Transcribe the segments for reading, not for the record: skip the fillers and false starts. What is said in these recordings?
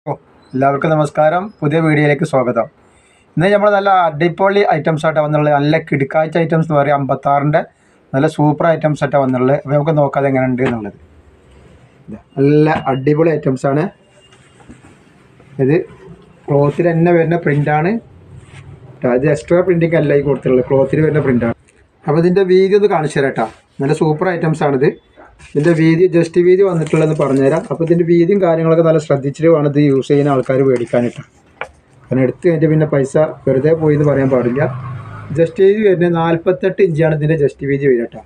എല്ലാവർക്കും നമസ്കാരം. പുതിയ വീഡിയോയിലേക്ക് സ്വാഗതം. ഇന്ന് നമ്മൾ നല്ല അടിപൊളി ഐറ്റംസ് ആയിട്ടാണ് വന്നുള്ളത്. നല്ല കിടുക്കാഴ്ച ഐറ്റംസ് എന്ന് പറയും. 56ൻ്റെ നല്ല സൂപ്പർ ഐറ്റംസ് ആയിട്ടാണ് വന്നുള്ളത്. അപ്പോൾ നമുക്ക് നോക്കാതെ എങ്ങനെ ഉണ്ട് എന്നുള്ളത്. നല്ല അടിപൊളി ഐറ്റംസാണ്. ഇത് ക്ലോത്തിൽ തന്നെ വരുന്ന പ്രിൻ്റാണ്. അത് എക്സ്ട്രാ പ്രിൻറ്റിങ് അല്ല ഈ കൊടുത്തിട്ടുള്ളത്, ക്ലോത്തിൽ വരുന്ന പ്രിൻ്റാണ്. അപ്പോൾ ഇതിൻ്റെ വീതി ഒന്ന് കാണിച്ചു തരാം കേട്ടോ. നല്ല സൂപ്പർ ഐറ്റംസാണിത്. ഇതിൻ്റെ വീതി ജസ്റ്റ് വീതി വന്നിട്ടുള്ളതെന്ന് പറഞ്ഞുതരാം. അപ്പോൾ ഇതിൻ്റെ വീതിയും കാര്യങ്ങളൊക്കെ നല്ല ശ്രദ്ധിച്ചിട്ട് വേണം ഇത് യൂസ് ചെയ്യുന്ന ആൾക്കാർ മേടിക്കാനിട്ട്. കാരണം എടുത്ത് കഴിഞ്ഞിട്ട് പിന്നെ പൈസ വെറുതെ പോയി എന്ന് പറയാൻ പാടില്ല. ജസ്റ്റ് വീതി വരുന്നത് 48 ഇഞ്ചാണ് ഇതിൻ്റെ ജസ്റ്റ് വീതി വരിക കേട്ടോ.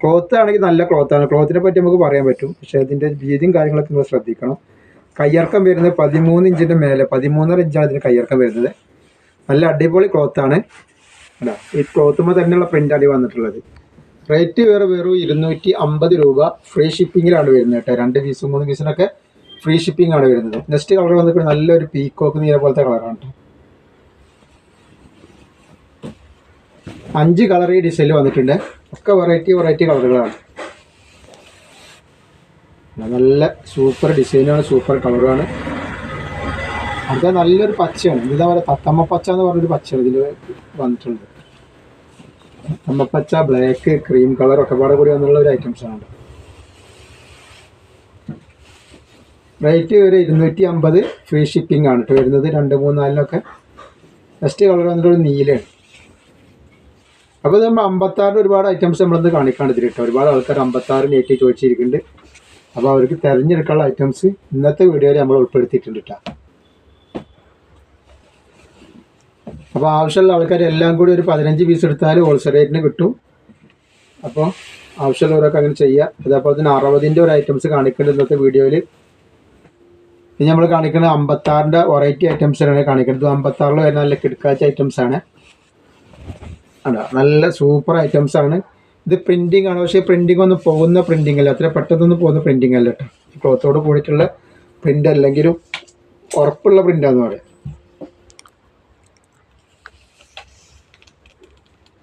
ക്ലോത്ത് ആണെങ്കിൽ നല്ല ക്ലോത്താണ്. ക്ലോത്തിനെ പറ്റി നമുക്ക് പറയാൻ പറ്റും. പക്ഷേ ഇതിൻ്റെ വീതിയും കാര്യങ്ങളൊക്കെ നമ്മൾ ശ്രദ്ധിക്കണം. കയ്യിറക്കം വരുന്നത് 13 ഇഞ്ചിൻ്റെ മേലെ, 13.5 ഇഞ്ചാണ് ഇതിന് കയ്യിറക്കം വരുന്നത്. നല്ല അടിപൊളി ക്ലോത്താണ്. അല്ല, ഈ ക്ലോത്തുമ്പോൾ തന്നെയുള്ള പ്രിൻ്റാണ് വന്നിട്ടുള്ളത്. റേറ്റ് വെറും 250 രൂപ. ഫ്രീ ഷിപ്പിങ്ങിലാണ് വരുന്നത് കേട്ടോ. 2 പീസും 3 പീസിനൊക്കെ ഫ്രീ ഷിപ്പിംഗ് ആണ് വരുന്നത്. നെക്സ്റ്റ് കളർ വന്നിട്ട് നല്ലൊരു പീക്കോക്ക് നീല പോലത്തെ കളറാണ് കേട്ടോ. 5 കളർ ഈ ഡിസൈനിൽ വന്നിട്ടുണ്ട്. ഒക്കെ വെറൈറ്റി കളറുകളാണ്. നല്ല സൂപ്പർ ഡിസൈനാണ്, സൂപ്പർ കളറാണ്. അടുത്ത നല്ലൊരു പച്ചയാണ്. ഇതാ പറയുക തത്തമ്മ പച്ച എന്ന് പറഞ്ഞൊരു പച്ചയാണ് ഇതിൽ വന്നിട്ടുണ്ട്. തത്തമ്മപ്പച്ച, ബ്ലാക്ക്, ക്രീം കളർ ഒക്കെ പാടെ കൂടി വന്നുള്ള ഒരു ഐറ്റംസാണ്. റേറ്റ് ഒരു 250 ഫ്രീ ഷിപ്പിംഗ് ആണ് കേട്ടോ വരുന്നത്. 2, 3, 4 നെക്സ്റ്റ് കളർ വന്നിട്ട് ഒരു നീലയാണ്. അപ്പോൾ നമ്മൾ 56 ഒരുപാട് ഐറ്റംസ് നമ്മളൊന്ന് കാണിക്കാണ്ടിട്ട് കേട്ടോ. ഒരുപാട് ആൾക്കാർ 56 നേറ്റി ചോദിച്ചിരിക്കുന്നുണ്ട്. അപ്പോൾ അവർക്ക് തിരഞ്ഞെടുക്കാനുള്ള ഐറ്റംസ് ഇന്നത്തെ വീഡിയോയിൽ നമ്മൾ ഉൾപ്പെടുത്തിയിട്ടുണ്ട് കേട്ടോ. അപ്പോൾ ആവശ്യമുള്ള ആൾക്കാർ എല്ലാം കൂടി ഒരു 15 പീസ് എടുത്താൽ ഹോൾസെയിൽ റേറ്റിന് കിട്ടും. അപ്പോൾ ആവശ്യമുള്ളവരൊക്കെ അങ്ങനെ ചെയ്യുക. അതേപോലെ തന്നെ 60ൻ്റെ ഒരു ഐറ്റംസ് കാണിക്കേണ്ടത് ഇന്നത്തെ വീഡിയോയിൽ. ഇനി നമ്മൾ കാണിക്കുന്നത് 56ൻ്റെ വെറൈറ്റി ഐറ്റംസാണ് കാണിക്കുന്നത്. 56ൽ വരുന്ന നല്ല കിടക്കാച്ച ഐറ്റംസാണ്. അല്ല, നല്ല സൂപ്പർ ഐറ്റംസാണ്. ഇത് പ്രിൻറ്റിങ് ആണ്. പക്ഷേ പ്രിൻറ്റിങ് ഒന്നും പോകുന്ന പ്രിൻറ്റിങ് അല്ല, അത്ര പെട്ടെന്നൊന്നും പോകുന്ന പ്രിൻറ്റിങ് അല്ല കേട്ടോ. ക്ലോത്തോട് കൂടിയിട്ടുള്ള പ്രിൻ്റ് അല്ലെങ്കിലും ഉറപ്പുള്ള പ്രിൻ്റാന്ന് പറയാം.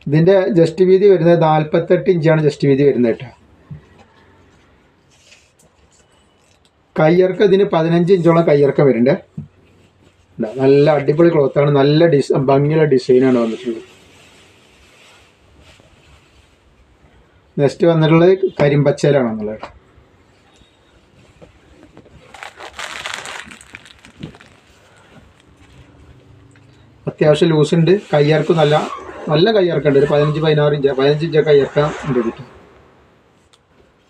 ഇതിൻ്റെ ജസ്റ്റ് വീതി വരുന്നത് 48 ഇഞ്ചാണ് ജസ്റ്റ് വീതി വരുന്നത് കേട്ടോ. കയ്യിറക്കം ഇതിന് 15 ഇഞ്ചോളം കയ്യിറക്കം വരുന്നുണ്ട്. നല്ല അടിപൊളി ക്ലോത്താണ്. നല്ല ഭംഗിയുള്ള ഡിസൈനാണ് വന്നിട്ടുള്ളത്. നെക്സ്റ്റ് വന്നിട്ടുള്ളത് കരിമ്പച്ചയിലാണ് വന്നുള്ളത്. അത്യാവശ്യം ലൂസ് ഉണ്ട്. കയ്യിറക്കം നല്ല കയ്യിറക്കുണ്ട്. ഒരു 15-16 ഇഞ്ച് 15 ഇഞ്ചൊക്കെ കയ്യിറക്കാൻ ഉണ്ട് കിട്ടും.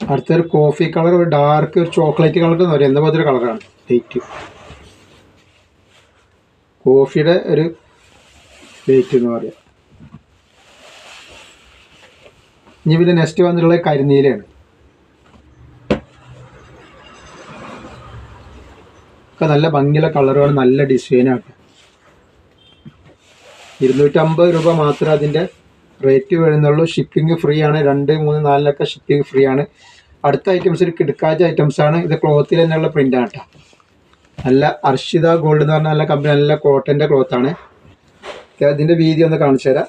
അടുത്തൊരു കോഫി കളർ, ഒരു ഡാർക്ക് ഒരു ചോക്ലേറ്റ് കളർ എന്ന് പറയും. എന്താ പോലത്തെ കളറാണ്. ലൈറ്റ് കോഫിയുടെ ഒരു ലൈറ്റ് എന്ന് പറയാം. ഇനി പിന്നെ നെക്സ്റ്റ് വന്നിട്ടുള്ളത് കരിനീലയാണ്. ഒക്കെ നല്ല ഭംഗിയുള്ള കളറുമാണ്, നല്ല ഡിസൈനാണ്. 250 രൂപ മാത്രമേ അതിൻ്റെ റേറ്റ് വരുന്നുള്ളൂ. ഷിപ്പിംഗ് ഫ്രീ ആണ്. 2, 3, 4 ഷിപ്പിംഗ് ഫ്രീ ആണ്. അടുത്ത ഐറ്റംസ് ഒരു കിടക്കാച്ച ഐറ്റംസാണ്. ഇത് ക്ലോത്തിൽ തന്നെയുള്ള പ്രിൻ്റാണ് കേട്ടോ. നല്ല അർഷിത ഗോൾഡ് എന്ന് പറഞ്ഞാൽ നല്ല കമ്പനി, നല്ല കോട്ടൻ്റെ ക്ലോത്താണ്. ഇതിൻ്റെ വീതി ഒന്ന് കാണിച്ചു തരാം.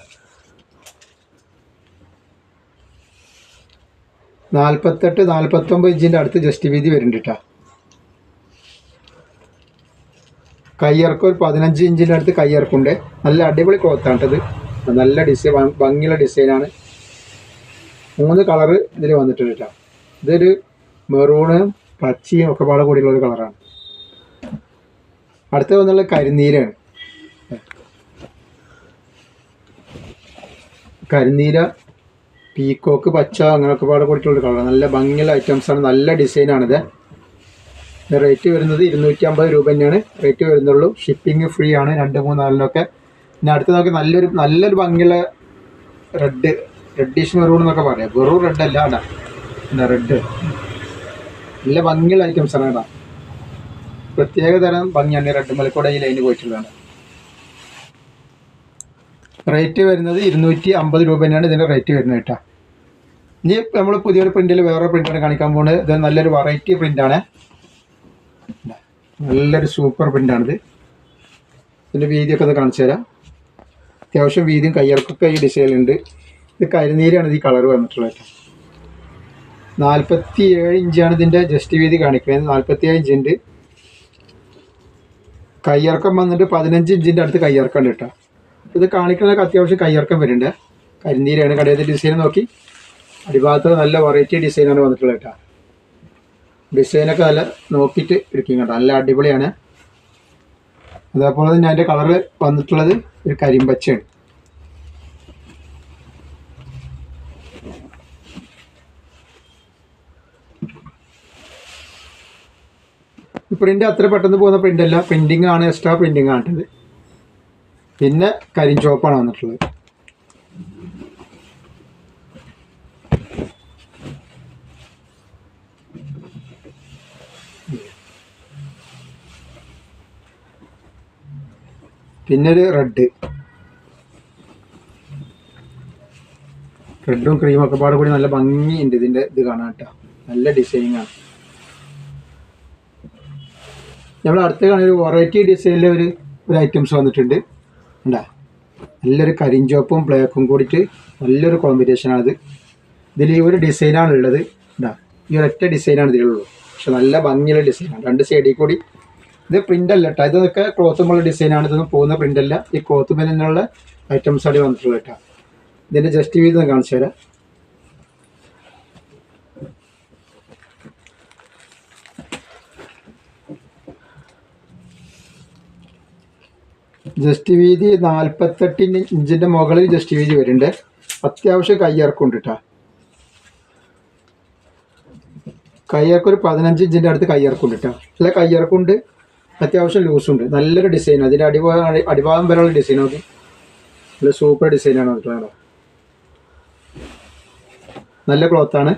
48-49 ഇഞ്ചിൻ്റെ അടുത്ത് ജസ്റ്റ് വീതി വരുന്നുണ്ട് കേട്ടോ. കയ്യിറക്കം ഒരു 15 ഇഞ്ചിൻ്റെ അടുത്ത് കയ്യിറക്കുണ്ട്. നല്ല അടിപൊളി ക്ലോത്താണ് കേട്ടത്. നല്ല ഡിസൈൻ, ഭംഗിയുള്ള ഡിസൈനാണ്. 3 കളറ് ഇതിൽ വന്നിട്ടുണ്ട് കേട്ടോ. ഇതൊരു മെറൂണും പച്ചയും ഒക്കെ പാടെ കൂടിയുള്ള ഒരു കളറാണ്. അടുത്ത വന്നുള്ള കരിനീലയാണ്. കരിനീല, പീക്കോക്ക്, പച്ച അങ്ങനെയൊക്കെ പാടെ കൂടിയിട്ടുള്ള കളറാണ്. നല്ല ഭംഗിയുള്ള ഐറ്റംസാണ്. നല്ല ഡിസൈനാണിത്. റേറ്റ് വരുന്നത് 250 രൂപ തന്നെയാണ് റേറ്റ് വരുന്നുള്ളൂ. ഷിപ്പിംഗ് ഫ്രീ ആണ്. 2, 3, 4 പിന്നെ അടുത്ത് നമുക്ക് നല്ലൊരു ഭംഗിയുള്ള റെഡിഷ് മെറൂൺ എന്നൊക്കെ പറയാം. വെറും റെഡ് അല്ല കേട്ടോ. എന്താ റെഡ് നല്ല ഭംഗിയുള്ള ഐറ്റംസാണ് കേട്ടോ. പ്രത്യേക തരം ഭംഗിയാണ്. റെഡ് മലക്കൂടെ ഈ ലൈന് പോയിട്ടുള്ളതാണ്. റേറ്റ് വരുന്നത് 250 രൂപ തന്നെയാണ് ഇതിൻ്റെ റേറ്റ് വരുന്നത് കേട്ടോ. ഇനി നമ്മൾ പുതിയൊരു പ്രിൻറ്റിൽ വേറെ പ്രിൻ്റാണ് കാണിക്കാൻ പോകുന്നത്. ഇത് നല്ലൊരു വെറൈറ്റി പ്രിൻ്റാണ്. നല്ലൊരു സൂപ്പർ പ്രിൻ്റാണിത്. ഇതിൻ്റെ വീതിയൊക്കെ ഒന്ന് കാണിച്ചു തരാം. അത്യാവശ്യം വീതിയും കയ്യിറക്കൊക്കെ ഈ ഡിസൈനുണ്ട്. ഇത് കരിനീരാണ് ഈ കളർ വന്നിട്ടുള്ളത്. 47 ഇഞ്ചാണ് ഇതിൻ്റെ ജസ്റ്റ് വീതി കാണിക്കുന്നത്. 47 ഇഞ്ചുണ്ട്. കയ്യിറക്കം വന്നിട്ട് 15 ഇഞ്ചിൻ്റെ അടുത്ത് കയ്യിറക്കം ഉണ്ട് കേട്ടോ. ഇത് കാണിക്കുന്നതൊക്കെ അത്യാവശ്യം കയ്യിറക്കം വരുന്നുണ്ട്. കരിനീരയാണ് കടയുടെ ഡിസൈൻ നോക്കി. അടിഭാഗത്ത് നല്ല വെറൈറ്റി ഡിസൈനാണ് വന്നിട്ടുള്ളത് കേട്ടോ. ഡിസൈനൊക്കെ നല്ല നോക്കിയിട്ട് എടുക്കും കേട്ടോ. നല്ല അടിപൊളിയാണ്. അതേപോലെ തന്നെ അതിൻ്റെ കളറ് വന്നിട്ടുള്ളത് ഒരു കരിമ്പച്ചയാണ്. പ്രിൻ്റ് അത്ര പെട്ടെന്ന് പോകുന്ന പ്രിൻ്റല്ല, പ്രിൻറ്റിങ് ആണ്, എക്സ്ട്രാ പ്രിൻറ്റിങ് ആണിത്. പിന്നെ കരിഞ്ചോപ്പാണ് വന്നിട്ടുള്ളത്. പിന്നെ ഒരു റെഡും ക്രീമൊക്കെ പാടെ കൂടി നല്ല ഭംഗിയുണ്ട്. ഇതിൻ്റെ ഇത് കാണാൻ കേട്ടോ. നല്ല ഡിസൈനിങ് ആണ്. നമ്മൾ അടുത്ത് കാണുന്ന ഒരു വെറൈറ്റി ഡിസൈനിലെ ഒരു ഐറ്റംസ് വന്നിട്ടുണ്ട്. ഉണ്ടാ നല്ലൊരു കരിഞ്ചോപ്പും ബ്ലാക്കും കൂടിയിട്ട് നല്ലൊരു കോമ്പിനേഷനാണിത്. ഇതിൽ ഈ ഒരു ഡിസൈനാണുള്ളത്. ഉണ്ടാ ഈ ഒരൊറ്റ ഡിസൈനാണ് ഇതിലുള്ളൂ. പക്ഷെ നല്ല ഭംഗിയുള്ള ഡിസൈനാണ്. 2 സൈഡിൽ കൂടി. ഇത് പ്രിൻ്റ് അല്ല കേട്ടോ. ഇതൊക്കെ ക്ലോത്തുമുള്ള ഡിസൈനാണ്. ഇതൊന്നും പോകുന്ന പ്രിൻ്റല്ല. ഈ ക്ലോത്തുമ്മൽ നിന്നുള്ള ഐറ്റംസാണ് വന്നിട്ടുള്ളത് കേട്ടോ. ഇതിൻ്റെ ജസ്റ്റ് വീതി ഒന്ന് കാണിച്ചു തരാം. ജസ്റ്റ് വീതി 48 ഇഞ്ചിൻ്റെ മുകളിൽ ജസ്റ്റ് വീതി വരുന്നുണ്ട്. അത്യാവശ്യം കയ്യിറക്കുണ്ട് കേട്ടോ. കയ്യിറക്കം ഒരു 15 ഇഞ്ചിൻ്റെ അടുത്ത് കയ്യിറക്കുണ്ട് കേട്ടോ. അല്ല കയ്യിറക്കുണ്ട്, അത്യാവശ്യം ലൂസുണ്ട്. നല്ലൊരു ഡിസൈൻ. അതിൻ്റെ അടിഭാഗം വരെയുള്ള ഡിസൈൻ നോക്കി. നല്ല സൂപ്പർ ഡിസൈനാണ് വന്നിട്ടുള്ളത്. നല്ല ക്ലോത്താണ്.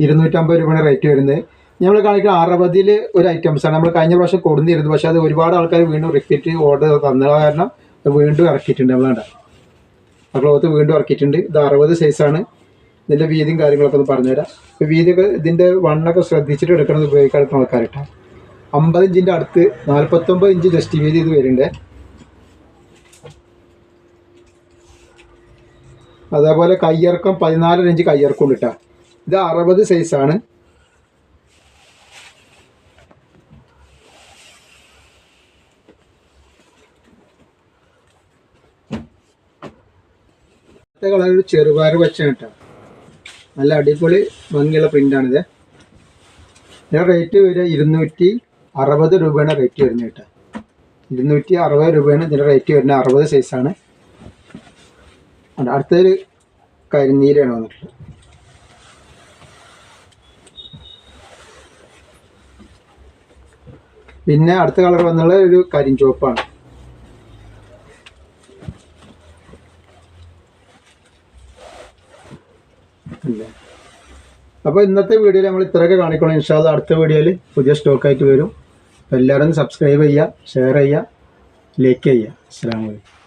250 രൂപയാണ് റേറ്റ് വരുന്നത്. നമ്മൾ കാണിക്കുന്ന 60-ൽ ഒരു ഐറ്റംസാണ്. നമ്മൾ കഴിഞ്ഞ പ്രാവശ്യം കൊടുന്നിരുന്നു. പക്ഷേ അത് ഒരുപാട് ആൾക്കാർ വീണ്ടും റിപ്പീറ്റ് ഓർഡർ തന്നത് കാരണം വീണ്ടും ഇറക്കിയിട്ടുണ്ട്. നമ്മൾ കണ്ട ആ ക്ലോത്ത് വീണ്ടും ഇറക്കിയിട്ടുണ്ട്. ഇത് 60 സൈസാണ്. ഇതിൻ്റെ വീതിയും കാര്യങ്ങളൊക്കെ ഒന്ന് പറഞ്ഞുതരാം. ഇപ്പോൾ വീതിയൊക്കെ ഇതിൻ്റെ വണ്ണൊക്കെ ശ്രദ്ധിച്ചിട്ട് എടുക്കണത് ഉപയോഗിക്കാൻ ആൾക്കാരിട്ടാണ്. 50 ഇഞ്ചിൻ്റെ അടുത്ത് 49 ഇഞ്ച് ജസ്റ്റ് വീതി ഇത് വരുന്നുണ്ട്. അതേപോലെ കയ്യിറക്കം 14 ഇഞ്ച് കയ്യിറക്കം ഉണ്ട് കേട്ടോ. ഇത് 60 സൈസാണ്. കളർ ഒരു ചെറുപയർ വെച്ചാണ് കേട്ടോ. നല്ല അടിപൊളി ഭംഗിയുള്ള പ്രിൻ്റാണിത്. ഇതിൻ്റെ റേറ്റ് വരിക 260 രൂപയാണ് റേറ്റ് വരുന്നത് കേട്ടോ. 260 രൂപയാണ് ഇതിൻ്റെ റേറ്റ് വരുന്നത്. 60 സൈസാണ്. അടുത്തൊരു കരിനീരാണ് വന്നിട്ടുള്ളത്. പിന്നെ അടുത്ത കളർ വന്നുള്ള ഒരു കരിഞ്ചുവപ്പാണ്. അപ്പോൾ ഇന്നത്തെ വീഡിയോയിൽ നമ്മൾ ഇത്രയൊക്കെ കാണിക്കണം. ഇൻഷാ അല്ലാഹ് അടുത്ത വീഡിയോയിൽ പുതിയ സ്റ്റോക്കായിട്ട് വരും. എല്ലാവരും സബ്സ്ക്രൈബ് ചെയ്യുക, ഷെയർ ചെയ്യുക, ലൈക്ക് ചെയ്യുക. അസ്സലാമു അലൈക്കും.